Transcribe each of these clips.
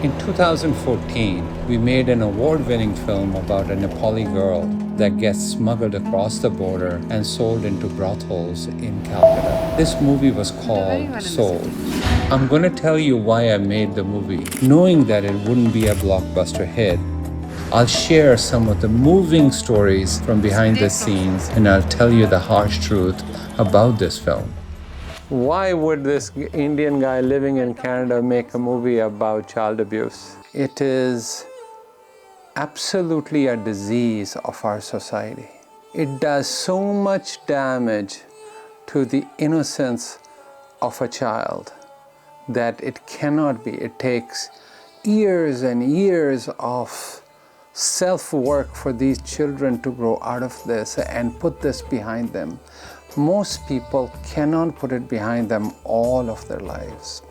In 2014, we made an award-winning film about a Nepali girl that gets smuggled across the border and sold into brothels in Calcutta. This movie was called Sold. I'm going to tell you why I made the movie, knowing that it wouldn't be a blockbuster hit. I'll share some of the moving stories from behind the scenes, and I'll tell you the harsh truth about this film. Why would this Indian guy living in Canada make a movie about child abuse? It is absolutely a disease of our society. It does so much damage to the innocence of a child that it cannot be. It takes years and years of self-work for these children to grow out of this and put this behind them. Most people cannot put it behind them all of their lives.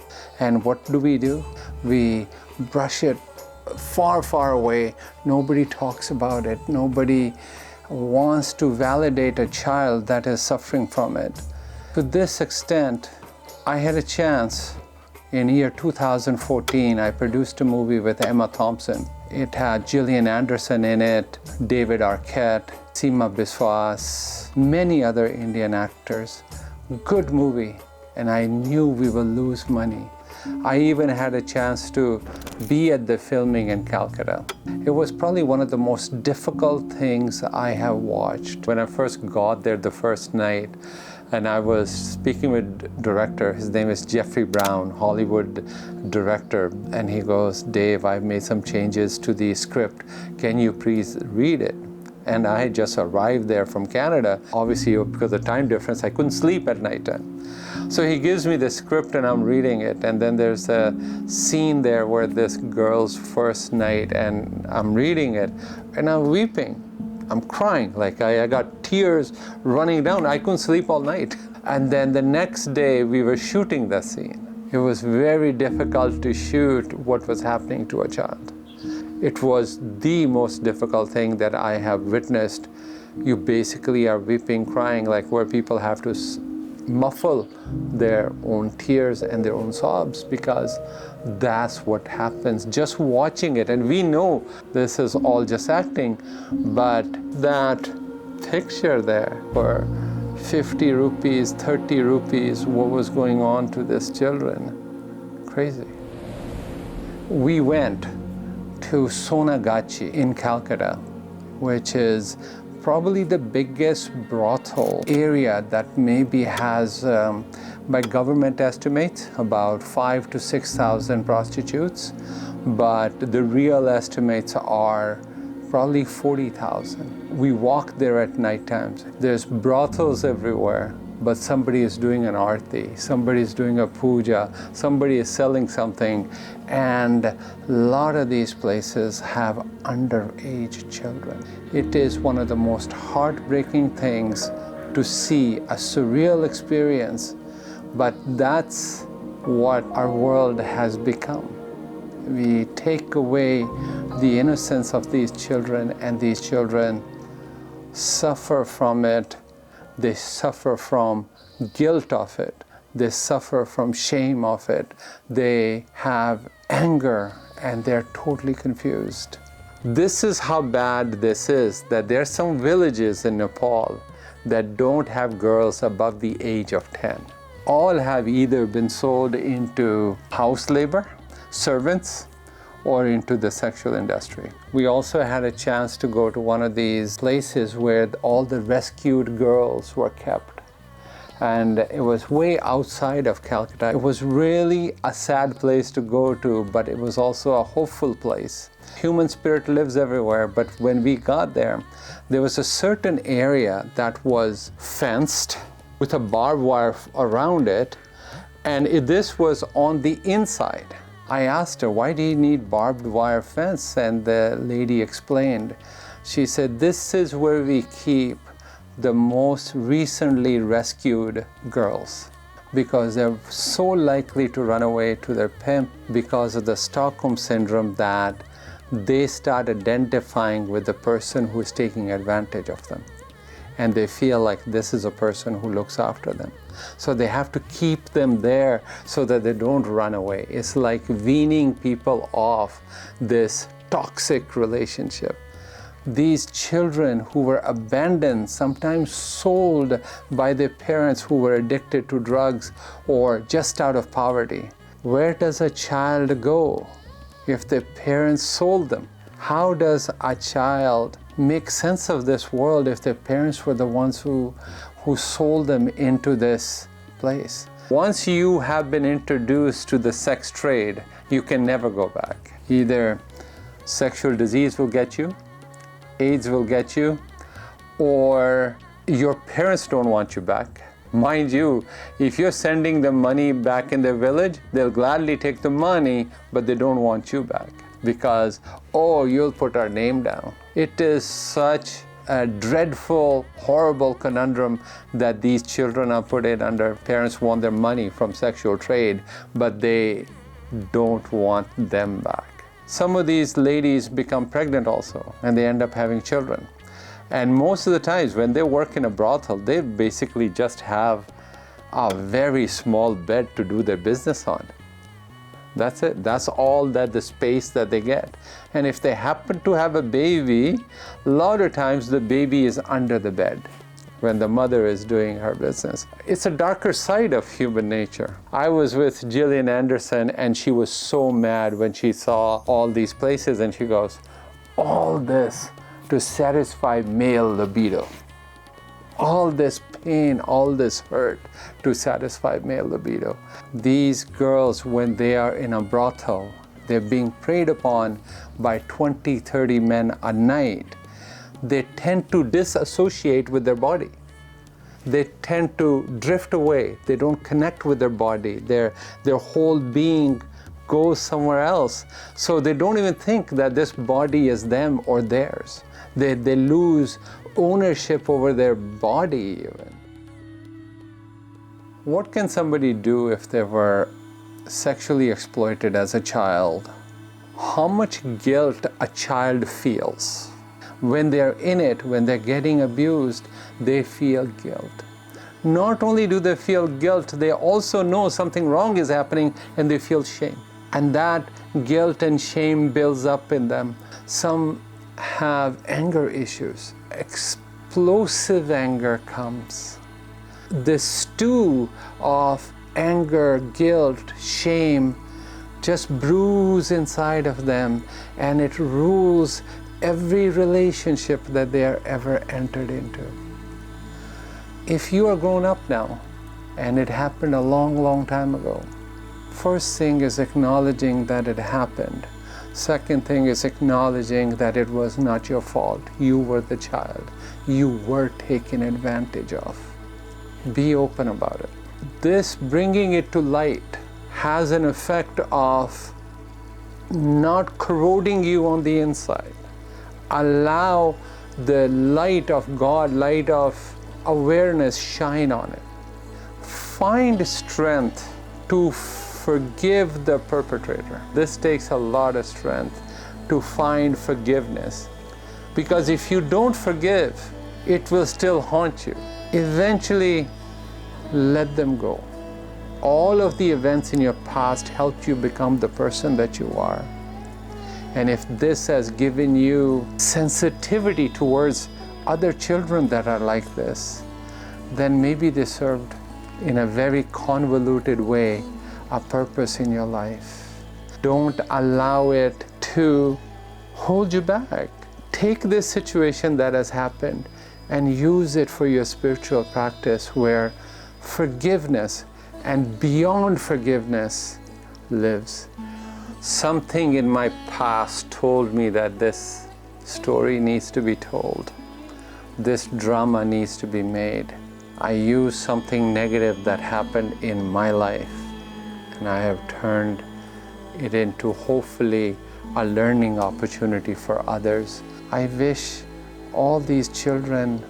And what do? We brush it far, far away. Nobody talks about it. Nobody wants to validate a child that is suffering from it. To this extent, I had a chance. In year 2014, I produced a movie with Emma Thompson. It had Gillian Anderson in it, David Arquette, Seema Biswas, many other Indian actors. Good movie, and I knew we will lose money. I even had a chance to be at the filming in Calcutta. It was probably one of the most difficult things I have watched. When I first got there the first night, and I was speaking with director, his name is Jeffrey Brown, Hollywood director, and he goes, "Dave, I've made some changes to the script. Can you please read it?" And I had just arrived there from Canada. Obviously, because of the time difference, I couldn't sleep at nighttime. So he gives me the script and I'm reading it. And then there's a scene there where this girl's first night, and I'm reading it and I'm weeping. I'm crying, like I got tears running down. I couldn't sleep all night. And then the next day we were shooting the scene. It was very difficult to shoot what was happening to a child. It was the most difficult thing that I have witnessed. You basically are weeping, crying, like where people have to muffle their own tears and their own sobs, because that's what happens just watching it. And we know this is all just acting, but that picture there for 50 rupees, 30 rupees, what was going on to these children, crazy. We went to Sonagachi in Calcutta, which is probably the biggest brothel area that maybe has, by government estimates, about 5,000 to 6,000 prostitutes, but the real estimates are probably 40,000. We walk there at night times. There's brothels everywhere, but somebody is doing an arti, somebody is doing a puja, somebody is selling something, and a lot of these places have underage children. It is one of the most heartbreaking things to see, a surreal experience, but that's what our world has become. We take away the innocence of these children, and these children suffer from it. They suffer from guilt of it. They suffer from shame of it. They have anger and they're totally confused. This is how bad this is, that there are some villages in Nepal that don't have girls above the age of 10. All have either been sold into house labor, servants, or into the sexual industry. We also had a chance to go to one of these places where all the rescued girls were kept. And it was way outside of Calcutta. It was really a sad place to go to, but it was also a hopeful place. Human spirit lives everywhere, but when we got there, there was a certain area that was fenced with a barbed wire around it, and this was on the inside. I asked her, "Why do you need barbed wire fence?" And the lady explained. She said, "This is where we keep the most recently rescued girls, because they're so likely to run away to their pimp because of the Stockholm syndrome, that they start identifying with the person who is taking advantage of them. and they feel like this is a person who looks after them. So they have to keep them there so that they don't run away. It's like weaning people off this toxic relationship. These children who were abandoned, sometimes sold by their parents who were addicted to drugs or just out of poverty. Where does a child go if their parents sold them? How does a child make sense of this world if their parents were the ones who sold them into this place? Once you have been introduced to the sex trade, you can never go back. Either sexual disease will get you, AIDS will get you, or your parents don't want you back. Mind you, if you're sending them money back in their village, they'll gladly take the money, but they don't want you back because, oh, you'll put our name down. It is such a dreadful, horrible conundrum that these children are put in under. Parents want their money from sexual trade, but they don't want them back. Some of these ladies become pregnant also, and they end up having children. And most of the times when they work in a brothel, they basically just have a very small bed to do their business on. That's it. That's all that the space that they get. And if they happen to have a baby, a lot of times the baby is under the bed when the mother is doing her business. It's a darker side of human nature. I was with Gillian Anderson, and she was so mad when she saw all these places, and she goes, all this to satisfy male libido. All this pain, all this hurt to satisfy male libido. These girls, when they are in a brothel, they're being preyed upon by 20, 30 men a night. They tend to disassociate with their body. They tend to drift away. They don't connect with their body. Their whole being goes somewhere else. So they don't even think that this body is them or theirs. They lose ownership over their body even. What can somebody do if they were sexually exploited as a child? How much guilt a child feels. When they're in it, when they're getting abused, they feel guilt. Not only do they feel guilt, they also know something wrong is happening and they feel shame. And that guilt and shame builds up in them. Some have anger issues. Explosive anger comes. This stew of anger, guilt, shame just brews inside of them, and it rules every relationship that they are ever entered into. If you are grown up now, and it happened a long, long time ago, first thing is acknowledging that it happened. Second thing is acknowledging that it was not your fault. You were the child. You were taken advantage of. Be open about it. This bringing it to light has an effect of not corroding you on the inside. Allow the light of God, light of awareness shine on it. Find strength to forgive the perpetrator. This takes a lot of strength to find forgiveness. Because if you don't forgive, it will still haunt you. Eventually, let them go. All of the events in your past helped you become the person that you are. And if this has given you sensitivity towards other children that are like this, then maybe they served in a very convoluted way a purpose in your life. Don't allow it to hold you back. Take this situation that has happened and use it for your spiritual practice, where forgiveness and beyond forgiveness lives. Something in my past told me that this story needs to be told. This drama needs to be made. I used something negative that happened in my life, and I have turned it into hopefully a learning opportunity for others. I wish all these children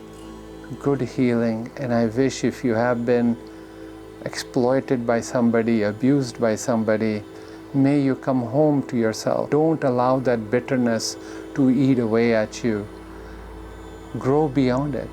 good healing, and I wish if you have been exploited by somebody, abused by somebody, may you come home to yourself. Don't allow that bitterness to eat away at you. Grow beyond it.